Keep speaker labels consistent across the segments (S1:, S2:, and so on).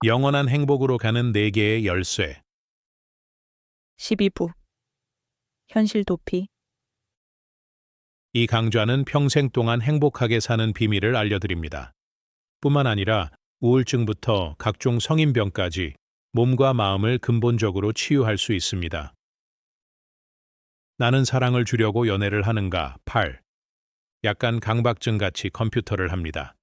S1: 영원한 행복으로 가는 4개의 열쇠.
S2: 12부 현실 도피.
S1: 이 강좌는 평생 동안 행복하게 사는 비밀을 알려드립니다. 뿐만 아니라 우울증부터 각종 성인병까지 몸과 마음을 근본적으로 치유할 수 있습니다. 나는 사랑을 주려고 연애를 하는가? 8. 약간 강박증같이 컴퓨터를 합니다.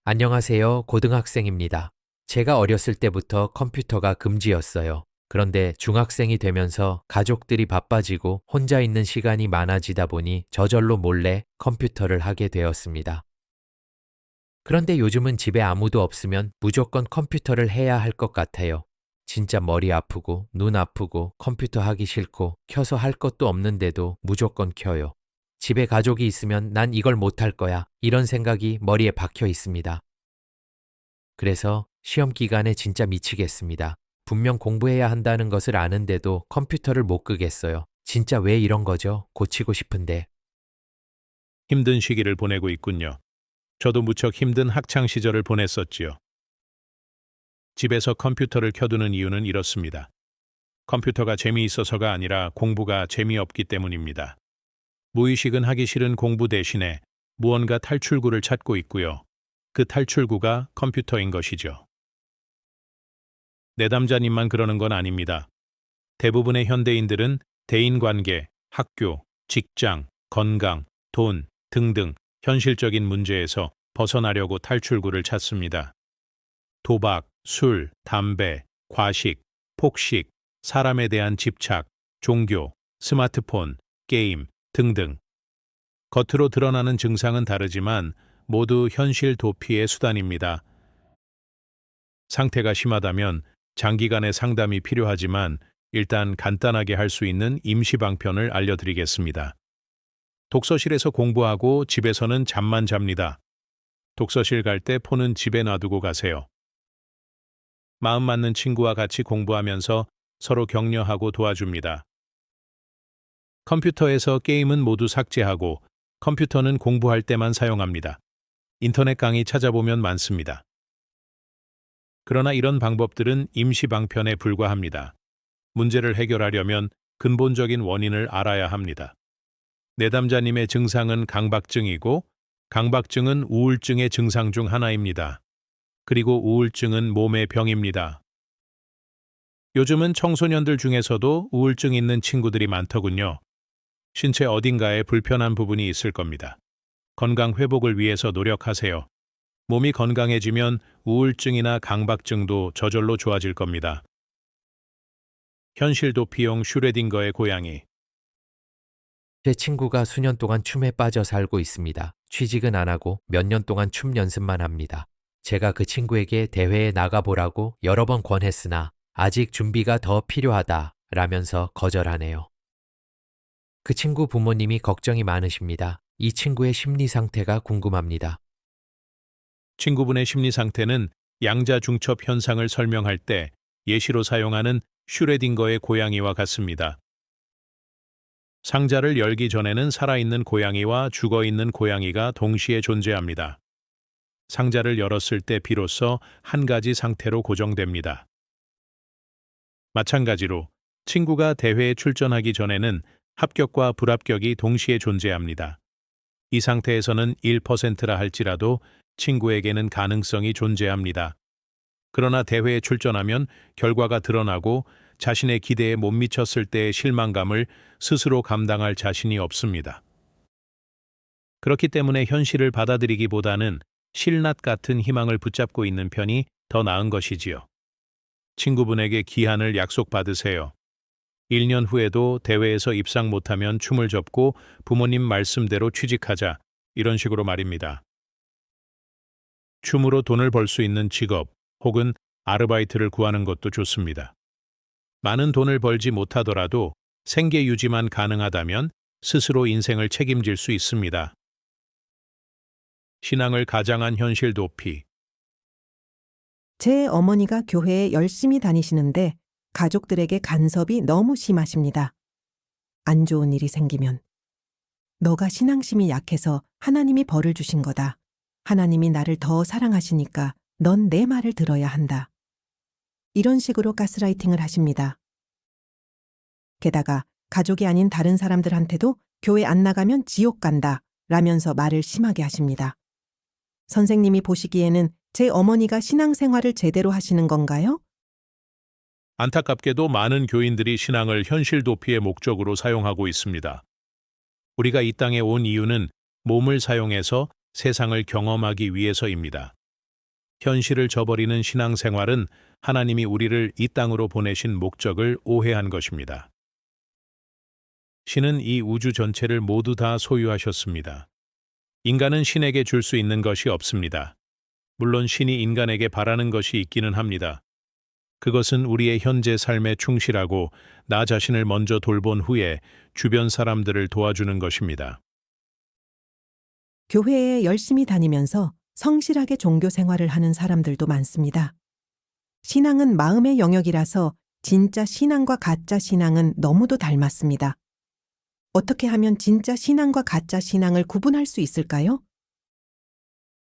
S3: 안녕하세요. 고등학생입니다. 제가 어렸을 때부터 컴퓨터가 금지였어요. 그런데 중학생이 되면서 가족들이 바빠지고 혼자 있는 시간이 많아지다 보니 저절로 몰래 컴퓨터를 하게 되었습니다. 그런데 요즘은 집에 아무도 없으면 무조건 컴퓨터를 해야 할 것 같아요. 진짜 머리 아프고 눈 아프고 컴퓨터 하기 싫고 켜서 할 것도 없는데도 무조건 켜요. 집에 가족이 있으면 난 이걸 못할 거야. 이런 생각이 머리에 박혀 있습니다. 그래서 시험 기간에 진짜 미치겠습니다. 분명 공부해야 한다는 것을 아는데도 컴퓨터를 못 끄겠어요. 진짜 왜 이런 거죠? 고치고 싶은데.
S1: 힘든 시기를 보내고 있군요. 저도 무척 힘든 학창 시절을 보냈었지요. 집에서 컴퓨터를 켜두는 이유는 이렇습니다. 컴퓨터가 재미있어서가 아니라 공부가 재미없기 때문입니다. 무의식은 하기 싫은 공부 대신에 무언가 탈출구를 찾고 있고요. 그 탈출구가 컴퓨터인 것이죠. 내담자님만 그러는 건 아닙니다. 대부분의 현대인들은 대인관계, 학교, 직장, 건강, 돈 등등 현실적인 문제에서 벗어나려고 탈출구를 찾습니다. 도박, 술, 담배, 과식, 폭식, 사람에 대한 집착, 종교, 스마트폰, 게임 등등. 겉으로 드러나는 증상은 다르지만 모두 현실 도피의 수단입니다. 상태가 심하다면 장기간의 상담이 필요하지만 일단 간단하게 할 수 있는 임시방편을 알려드리겠습니다. 독서실에서 공부하고 집에서는 잠만 잡니다. 독서실 갈 때 폰은 집에 놔두고 가세요. 마음 맞는 친구와 같이 공부하면서 서로 격려하고 도와줍니다. 컴퓨터에서 게임은 모두 삭제하고 컴퓨터는 공부할 때만 사용합니다. 인터넷 강의 찾아보면 많습니다. 그러나 이런 방법들은 임시방편에 불과합니다. 문제를 해결하려면 근본적인 원인을 알아야 합니다. 내담자님의 증상은 강박증이고 강박증은 우울증의 증상 중 하나입니다. 그리고 우울증은 몸의 병입니다. 요즘은 청소년들 중에서도 우울증 있는 친구들이 많더군요. 신체 어딘가에 불편한 부분이 있을 겁니다. 건강 회복을 위해서 노력하세요. 몸이 건강해지면 우울증이나 강박증도 저절로 좋아질 겁니다. 현실 도피용 슈레딩거의 고양이.
S3: 제 친구가 수년 동안 춤에 빠져 살고 있습니다. 취직은 안 하고 몇 년 동안 춤 연습만 합니다. 제가 그 친구에게 대회에 나가보라고 여러 번 권했으나 아직 준비가 더 필요하다 라면서 거절하네요. 그 친구 부모님이 걱정이 많으십니다. 이 친구의 심리 상태가 궁금합니다.
S1: 친구분의 심리 상태는 양자 중첩 현상을 설명할 때 예시로 사용하는 슈레딩거의 고양이와 같습니다. 상자를 열기 전에는 살아있는 고양이와 죽어있는 고양이가 동시에 존재합니다. 상자를 열었을 때 비로소 한 가지 상태로 고정됩니다. 마찬가지로 친구가 대회에 출전하기 전에는 합격과 불합격이 동시에 존재합니다. 이 상태에서는 1%라 할지라도 친구에게는 가능성이 존재합니다. 그러나 대회에 출전하면 결과가 드러나고 자신의 기대에 못 미쳤을 때의 실망감을 스스로 감당할 자신이 없습니다. 그렇기 때문에 현실을 받아들이기보다는 실낱 같은 희망을 붙잡고 있는 편이 더 나은 것이지요. 친구분에게 기한을 약속받으세요. 1년 후에도 대회에서 입상 못하면 춤을 접고 부모님 말씀대로 취직하자. 이런 식으로 말입니다. 춤으로 돈을 벌 수 있는 직업 혹은 아르바이트를 구하는 것도 좋습니다. 많은 돈을 벌지 못하더라도 생계 유지만 가능하다면 스스로 인생을 책임질 수 있습니다. 신앙을 가장한 현실 도피.
S4: 제 어머니가 교회에 열심히 다니시는데 가족들에게 간섭이 너무 심하십니다. 안 좋은 일이 생기면 너가 신앙심이 약해서 하나님이 벌을 주신 거다. 하나님이 나를 더 사랑하시니까 넌 내 말을 들어야 한다. 이런 식으로 가스라이팅을 하십니다. 게다가 가족이 아닌 다른 사람들한테도 교회 안 나가면 지옥 간다 라면서 말을 심하게 하십니다. 선생님이 보시기에는 제 어머니가 신앙생활을 제대로 하시는 건가요?
S1: 안타깝게도 많은 교인들이 신앙을 현실 도피의 목적으로 사용하고 있습니다. 우리가 이 땅에 온 이유는 몸을 사용해서 세상을 경험하기 위해서입니다. 현실을 저버리는 신앙생활은 하나님이 우리를 이 땅으로 보내신 목적을 오해한 것입니다. 신은 이 우주 전체를 모두 다 소유하셨습니다. 인간은 신에게 줄 수 있는 것이 없습니다. 물론 신이 인간에게 바라는 것이 있기는 합니다. 그것은 우리의 현재 삶에 충실하고 나 자신을 먼저 돌본 후에 주변 사람들을 도와주는 것입니다.
S4: 교회에 열심히 다니면서 성실하게 종교 생활을 하는 사람들도 많습니다. 신앙은 마음의 영역이라서 진짜 신앙과 가짜 신앙은 너무도 닮았습니다. 어떻게 하면 진짜 신앙과 가짜 신앙을 구분할 수 있을까요?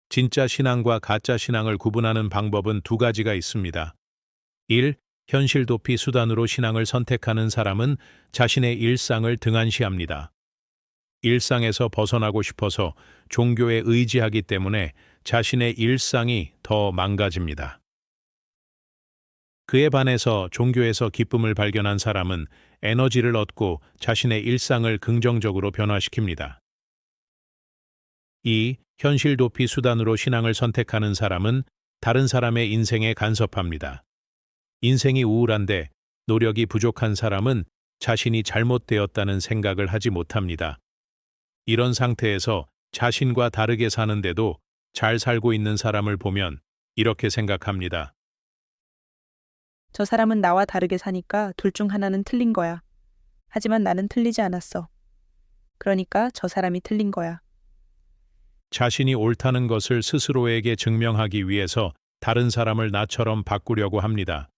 S1: 진짜 신앙과 가짜 신앙을 구분하는 방법은 두 가지가 있습니다. 1. 현실 도피 수단으로 신앙을 선택하는 사람은 자신의 일상을 등한시합니다. 일상에서 벗어나고 싶어서 종교에 의지하기 때문에 자신의 일상이 더 망가집니다. 그에 반해서 종교에서 기쁨을 발견한 사람은 에너지를 얻고 자신의 일상을 긍정적으로 변화시킵니다. 2. 현실 도피 수단으로 신앙을 선택하는 사람은 다른 사람의 인생에 간섭합니다. 인생이 우울한데 노력이 부족한 사람은 자신이 잘못되었다는 생각을 하지 못합니다. 이런 상태에서 자신과 다르게 사는데도 잘 살고 있는 사람을 보면 이렇게 생각합니다.
S2: 저 사람은 나와 다르게 사니까 둘 중 하나는 틀린 거야. 하지만 나는 틀리지 않았어. 그러니까 저 사람이 틀린 거야.
S1: 자신이 옳다는 것을 스스로에게 증명하기 위해서 다른 사람을 나처럼 바꾸려고 합니다.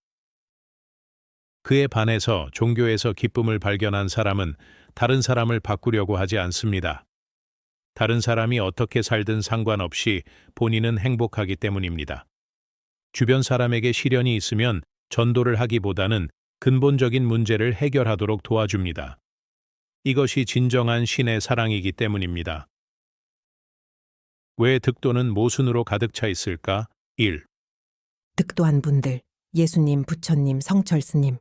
S1: 그에 반해서 종교에서 기쁨을 발견한 사람은 다른 사람을 바꾸려고 하지 않습니다. 다른 사람이 어떻게 살든 상관없이 본인은 행복하기 때문입니다. 주변 사람에게 시련이 있으면 전도를 하기보다는 근본적인 문제를 해결하도록 도와줍니다. 이것이 진정한 신의 사랑이기 때문입니다. 왜 득도는 모순으로 가득 차 있을까? 1.
S4: 득도한 분들, 예수님, 부처님, 성철스님.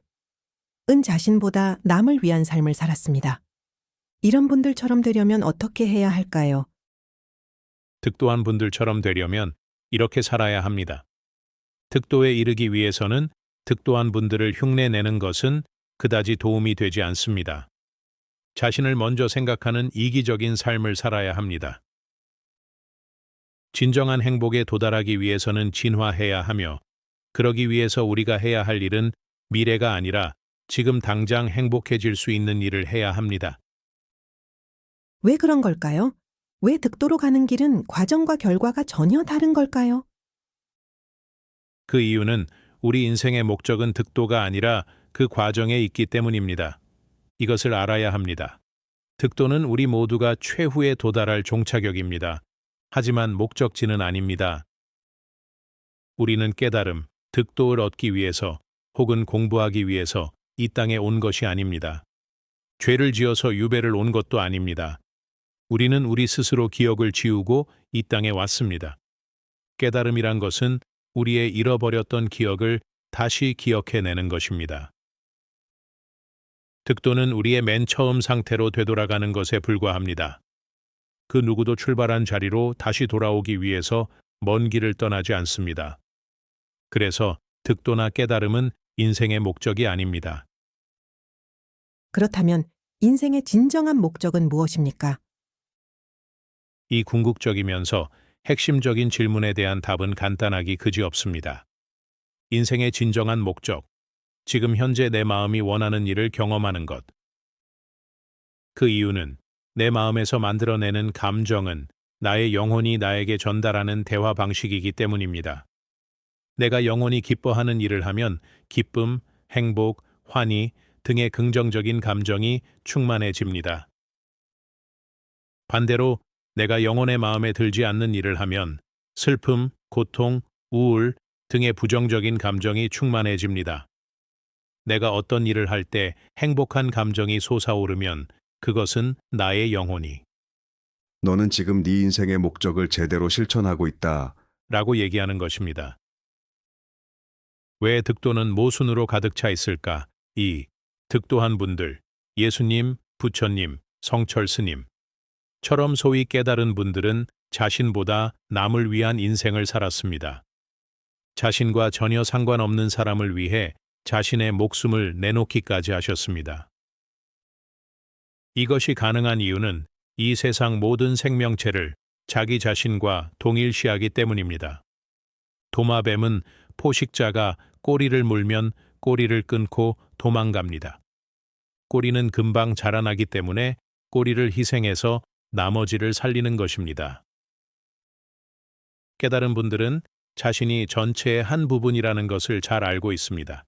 S4: 은 자신보다 남을 위한 삶을 살았습니다. 이런 분들처럼 되려면 어떻게 해야 할까요?
S1: 득도한 분들처럼 되려면 이렇게 살아야 합니다. 득도에 이르기 위해서는 득도한 분들을 흉내내는 것은 그다지 도움이 되지 않습니다. 자신을 먼저 생각하는 이기적인 삶을 살아야 합니다. 진정한 행복에 도달하기 위해서는 진화해야 하며, 그러기 위해서 우리가 해야 할 일은 미래가 아니라 지금 당장 행복해질 수 있는 일을 해야 합니다.
S4: 왜 그런 걸까요? 왜 득도로 가는 길은 과정과 결과가 전혀 다른 걸까요?
S1: 그 이유는 우리 인생의 목적은 득도가 아니라 그 과정에 있기 때문입니다. 이것을 알아야 합니다. 득도는 우리 모두가 최후에 도달할 종착역입니다. 하지만 목적지는 아닙니다. 우리는 깨달음, 득도를 얻기 위해서 혹은 공부하기 위해서 이 땅에 온 것이 아닙니다. 죄를 지어서 유배를 온 것도 아닙니다. 우리는 우리 스스로 기억을 지우고 이 땅에 왔습니다. 깨달음이란 것은 우리의 잃어버렸던 기억을 다시 기억해내는 것입니다. 득도는 우리의 맨 처음 상태로 되돌아가는 것에 불과합니다. 그 누구도 출발한 자리로 다시 돌아오기 위해서 먼 길을 떠나지 않습니다. 그래서 득도나 깨달음은 인생의 목적이 아닙니다.
S4: 그렇다면 인생의 진정한 목적은 무엇입니까?
S1: 이 궁극적이면서 핵심적인 질문에 대한 답은 간단하기 그지없습니다. 인생의 진정한 목적, 지금 현재 내 마음이 원하는 일을 경험하는 것. 그 이유는 내 마음에서 만들어내는 감정은 나의 영혼이 나에게 전달하는 대화 방식이기 때문입니다. 내가 영혼이 기뻐하는 일을 하면 기쁨, 행복, 환희 등의 긍정적인 감정이 충만해집니다. 반대로 내가 영혼의 마음에 들지 않는 일을 하면 슬픔, 고통, 우울 등의 부정적인 감정이 충만해집니다. 내가 어떤 일을 할 때 행복한 감정이 솟아오르면 그것은 나의 영혼이
S5: 너는 지금 네 인생의 목적을 제대로 실천하고 있다.
S1: 라고 얘기하는 것입니다. 왜 득도는 모순으로 가득 차 있을까? 득도한 분들, 예수님, 부처님, 성철 스님처럼 소위 깨달은 분들은 자신보다 남을 위한 인생을 살았습니다. 자신과 전혀 상관없는 사람을 위해 자신의 목숨을 내놓기까지 하셨습니다. 이것이 가능한 이유는 이 세상 모든 생명체를 자기 자신과 동일시하기 때문입니다. 도마뱀은 포식자가 꼬리를 물면 꼬리를 끊고 도망갑니다. 꼬리는 금방 자라나기 때문에 꼬리를 희생해서 나머지를 살리는 것입니다. 깨달은 분들은 자신이 전체의 한 부분이라는 것을 잘 알고 있습니다.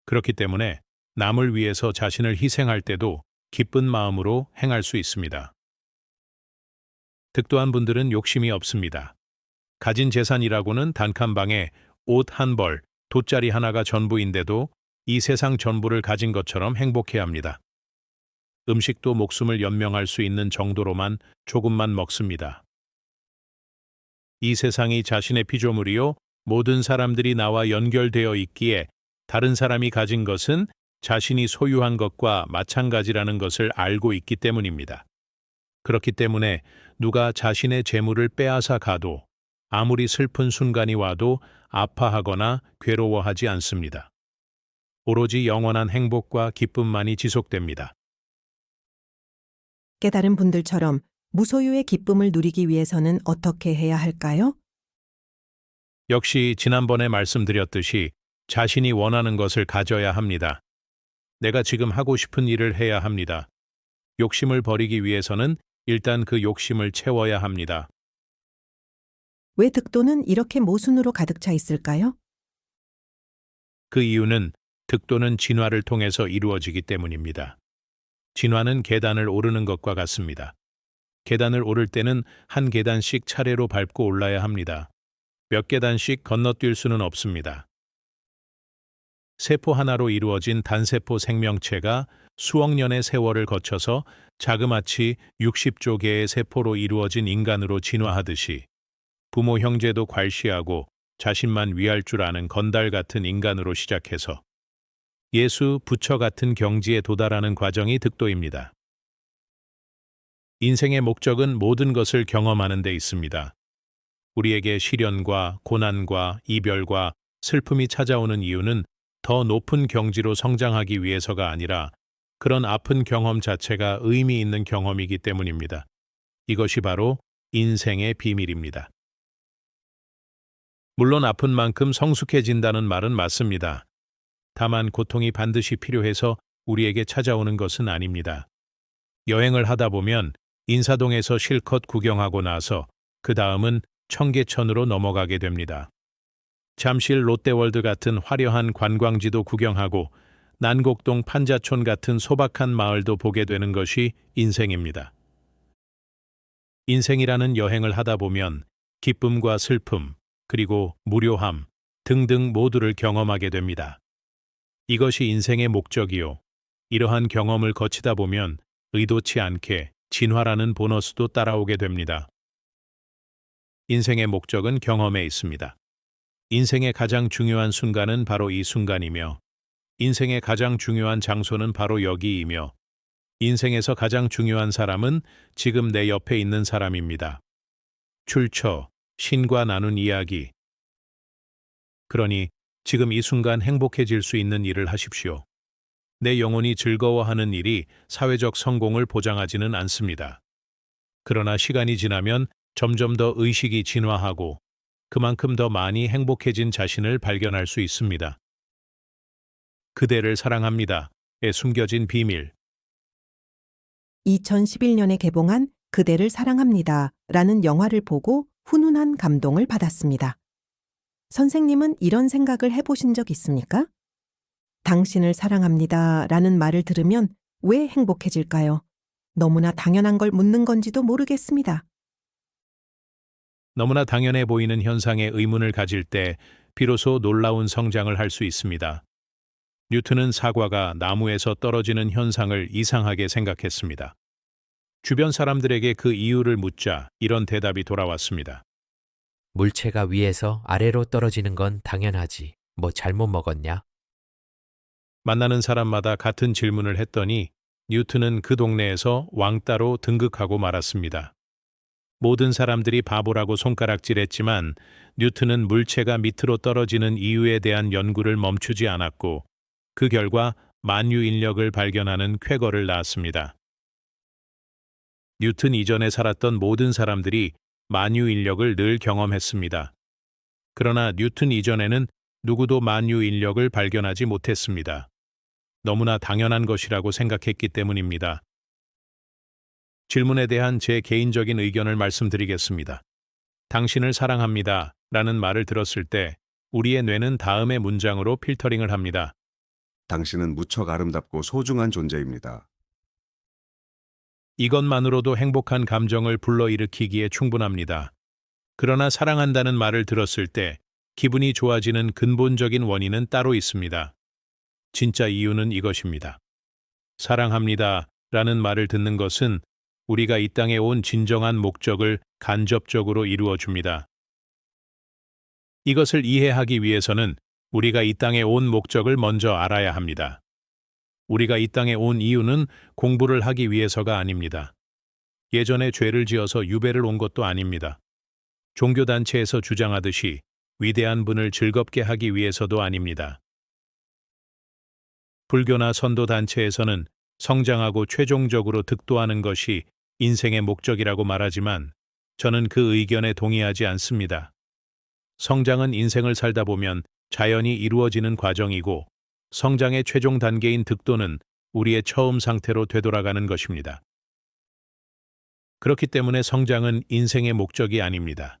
S1: 그렇기 때문에 남을 위해서 자신을 희생할 때도 기쁜 마음으로 행할 수 있습니다. 득도한 분들은 욕심이 없습니다. 가진 재산이라고는 단칸방에 옷 한 벌, 돗자리 하나가 전부인데도 이 세상 전부를 가진 것처럼 행복해야 합니다. 음식도 목숨을 연명할 수 있는 정도로만 조금만 먹습니다. 이 세상이 자신의 피조물이요, 모든 사람들이 나와 연결되어 있기에 다른 사람이 가진 것은 자신이 소유한 것과 마찬가지라는 것을 알고 있기 때문입니다. 그렇기 때문에 누가 자신의 재물을 빼앗아 가도 아무리 슬픈 순간이 와도 아파하거나 괴로워하지 않습니다. 오로지 영원한 행복과 기쁨만이 지속됩니다.
S4: 깨달은 분들처럼 무소유의 기쁨을 누리기 위해서는 어떻게 해야 할까요?
S1: 역시 지난번에 말씀드렸듯이 자신이 원하는 것을 가져야 합니다. 내가 지금 하고 싶은 일을 해야 합니다. 욕심을 버리기 위해서는 일단 그 욕심을 채워야 합니다.
S4: 왜 득도는 이렇게 모순으로 가득 차 있을까요?
S1: 그 이유는 득도는 진화를 통해서 이루어지기 때문입니다. 진화는 계단을 오르는 것과 같습니다. 계단을 오를 때는 한 계단씩 차례로 밟고 올라야 합니다. 몇 계단씩 건너뛸 수는 없습니다. 세포 하나로 이루어진 단세포 생명체가 수억 년의 세월을 거쳐서 자그마치 60조 개의 세포로 이루어진 인간으로 진화하듯이 부모 형제도 괄시하고 자신만 위할 줄 아는 건달 같은 인간으로 시작해서 예수, 부처 같은 경지에 도달하는 과정이 득도입니다. 인생의 목적은 모든 것을 경험하는 데 있습니다. 우리에게 시련과 고난과 이별과 슬픔이 찾아오는 이유는 더 높은 경지로 성장하기 위해서가 아니라 그런 아픈 경험 자체가 의미 있는 경험이기 때문입니다. 이것이 바로 인생의 비밀입니다. 물론 아픈 만큼 성숙해진다는 말은 맞습니다. 다만 고통이 반드시 필요해서 우리에게 찾아오는 것은 아닙니다. 여행을 하다 보면 인사동에서 실컷 구경하고 나서 그 다음은 청계천으로 넘어가게 됩니다. 잠실 롯데월드 같은 화려한 관광지도 구경하고 난곡동 판자촌 같은 소박한 마을도 보게 되는 것이 인생입니다. 인생이라는 여행을 하다 보면 기쁨과 슬픔, 그리고 무료함 등등 모두를 경험하게 됩니다. 이것이 인생의 목적이요. 이러한 경험을 거치다 보면 의도치 않게 진화라는 보너스도 따라오게 됩니다. 인생의 목적은 경험에 있습니다. 인생의 가장 중요한 순간은 바로 이 순간이며 인생의 가장 중요한 장소는 바로 여기이며 인생에서 가장 중요한 사람은 지금 내 옆에 있는 사람입니다. 출처, 신과 나눈 이야기. 그러니 지금 이 순간 행복해질 수 있는 일을 하십시오. 내 영혼이 즐거워하는 일이 사회적 성공을 보장하지는 않습니다. 그러나 시간이 지나면 점점 더 의식이 진화하고 그만큼 더 많이 행복해진 자신을 발견할 수 있습니다. 그대를 사랑합니다에 숨겨진 비밀.
S4: 2011년에 개봉한 그대를 사랑합니다 라는 영화를 보고 훈훈한 감동을 받았습니다. 선생님은 이런 생각을 해보신 적 있습니까? 당신을 사랑합니다 라는 말을 들으면 왜 행복해질까요? 너무나 당연한 걸 묻는 건지도 모르겠습니다.
S1: 너무나 당연해 보이는 현상에 의문을 가질 때 비로소 놀라운 성장을 할 수 있습니다. 뉴턴은 사과가 나무에서 떨어지는 현상을 이상하게 생각했습니다. 주변 사람들에게 그 이유를 묻자 이런 대답이 돌아왔습니다.
S3: 물체가 위에서 아래로 떨어지는 건 당연하지. 뭐 잘못 먹었냐?
S1: 만나는 사람마다 같은 질문을 했더니 뉴턴은 그 동네에서 왕따로 등극하고 말았습니다. 모든 사람들이 바보라고 손가락질했지만 뉴턴은 물체가 밑으로 떨어지는 이유에 대한 연구를 멈추지 않았고 그 결과 만유인력을 발견하는 쾌거를 낳았습니다. 뉴턴 이전에 살았던 모든 사람들이 만유인력을 늘 경험했습니다. 그러나 뉴턴 이전에는 누구도 만유인력을 발견하지 못했습니다. 너무나 당연한 것이라고 생각했기 때문입니다. 질문에 대한 제 개인적인 의견을 말씀드리겠습니다. 당신을 사랑합니다. 라는 말을 들었을 때 우리의 뇌는 다음의 문장으로 필터링을 합니다.
S5: 당신은 무척 아름답고 소중한 존재입니다.
S1: 이것만으로도 행복한 감정을 불러일으키기에 충분합니다. 그러나 사랑한다는 말을 들었을 때 기분이 좋아지는 근본적인 원인은 따로 있습니다. 진짜 이유는 이것입니다. 사랑합니다. 라는 말을 듣는 것은 우리가 이 땅에 온 진정한 목적을 간접적으로 이루어 줍니다. 이것을 이해하기 위해서는 우리가 이 땅에 온 목적을 먼저 알아야 합니다. 우리가 이 땅에 온 이유는 공부를 하기 위해서가 아닙니다. 예전에 죄를 지어서 유배를 온 것도 아닙니다. 종교단체에서 주장하듯이 위대한 분을 즐겁게 하기 위해서도 아닙니다. 불교나 선도단체에서는 성장하고 최종적으로 득도하는 것이 인생의 목적이라고 말하지만 저는 그 의견에 동의하지 않습니다. 성장은 인생을 살다 보면 자연히 이루어지는 과정이고 성장의 최종 단계인 득도는 우리의 처음 상태로 되돌아가는 것입니다. 그렇기 때문에 성장은 인생의 목적이 아닙니다.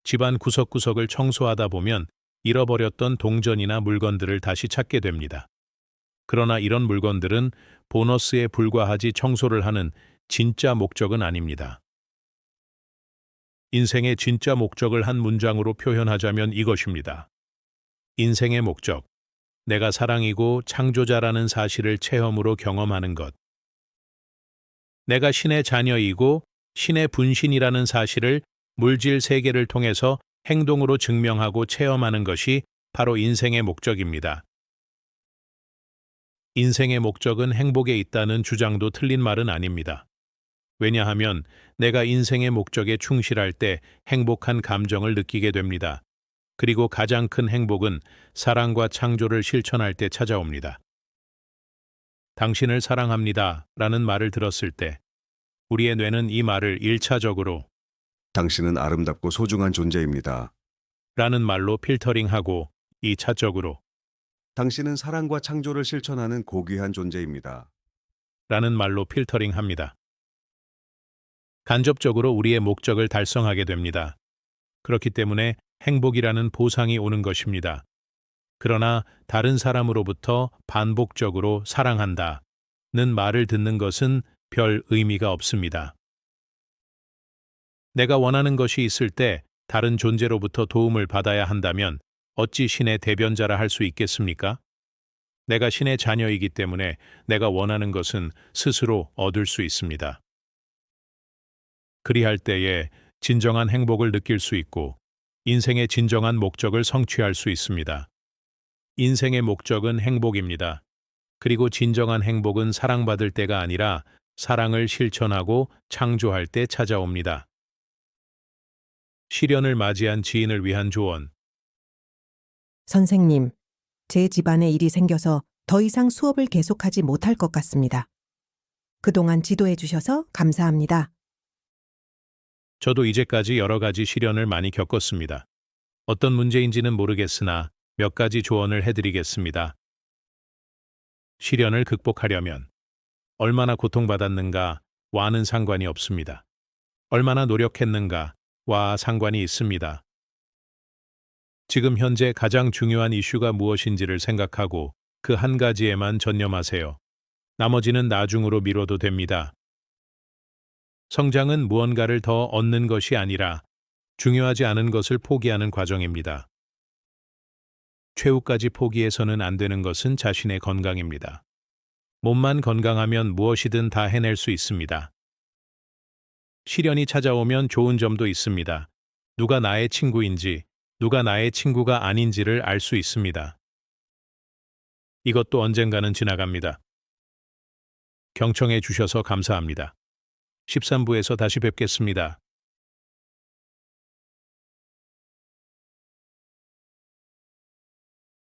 S1: 집안 구석구석을 청소하다 보면 잃어버렸던 동전이나 물건들을 다시 찾게 됩니다. 그러나 이런 물건들은 보너스에 불과하지 청소를 하는 진짜 목적은 아닙니다. 인생의 진짜 목적을 한 문장으로 표현하자면 이것입니다. 인생의 목적, 내가 사랑이고 창조자라는 사실을 체험으로 경험하는 것. 내가 신의 자녀이고 신의 분신이라는 사실을 물질 세계를 통해서 행동으로 증명하고 체험하는 것이 바로 인생의 목적입니다. 인생의 목적은 행복에 있다는 주장도 틀린 말은 아닙니다. 왜냐하면 내가 인생의 목적에 충실할 때 행복한 감정을 느끼게 됩니다. 그리고 가장 큰 행복은 사랑과 창조를 실천할 때 찾아옵니다. 당신을 사랑합니다. 라는 말을 들었을 때 우리의 뇌는 이 말을 1차적으로
S5: 당신은 아름답고 소중한 존재입니다.
S1: 라는 말로 필터링하고 2차적으로
S5: 당신은 사랑과 창조를 실천하는 고귀한 존재입니다.
S1: 라는 말로 필터링합니다. 간접적으로 우리의 목적을 달성하게 됩니다. 그렇기 때문에 행복이라는 보상이 오는 것입니다. 그러나 다른 사람으로부터 반복적으로 사랑한다는 말을 듣는 것은 별 의미가 없습니다. 내가 원하는 것이 있을 때 다른 존재로부터 도움을 받아야 한다면 어찌 신의 대변자라 할 수 있겠습니까? 내가 신의 자녀이기 때문에 내가 원하는 것은 스스로 얻을 수 있습니다. 그리할 때에 진정한 행복을 느낄 수 있고 인생의 진정한 목적을 성취할 수 있습니다. 인생의 목적은 행복입니다. 그리고 진정한 행복은 사랑받을 때가 아니라 사랑을 실천하고 창조할 때 찾아옵니다. 시련을 맞이한 지인을 위한 조언.
S4: 선생님, 제 집안에 일이 생겨서 더 이상 수업을 계속하지 못할 것 같습니다. 그동안 지도해 주셔서 감사합니다.
S1: 저도 이제까지 여러 가지 시련을 많이 겪었습니다. 어떤 문제인지는 모르겠으나 몇 가지 조언을 해드리겠습니다. 시련을 극복하려면 얼마나 고통받았는가와는 상관이 없습니다. 얼마나 노력했는가와 상관이 있습니다. 지금 현재 가장 중요한 이슈가 무엇인지를 생각하고 그 한 가지에만 전념하세요. 나머지는 나중으로 미뤄도 됩니다. 성장은 무언가를 더 얻는 것이 아니라 중요하지 않은 것을 포기하는 과정입니다. 최후까지 포기해서는 안 되는 것은 자신의 건강입니다. 몸만 건강하면 무엇이든 다 해낼 수 있습니다. 시련이 찾아오면 좋은 점도 있습니다. 누가 나의 친구인지, 누가 나의 친구가 아닌지를 알 수 있습니다. 이것도 언젠가는 지나갑니다. 경청해 주셔서 감사합니다. 13부에서 다시 뵙겠습니다.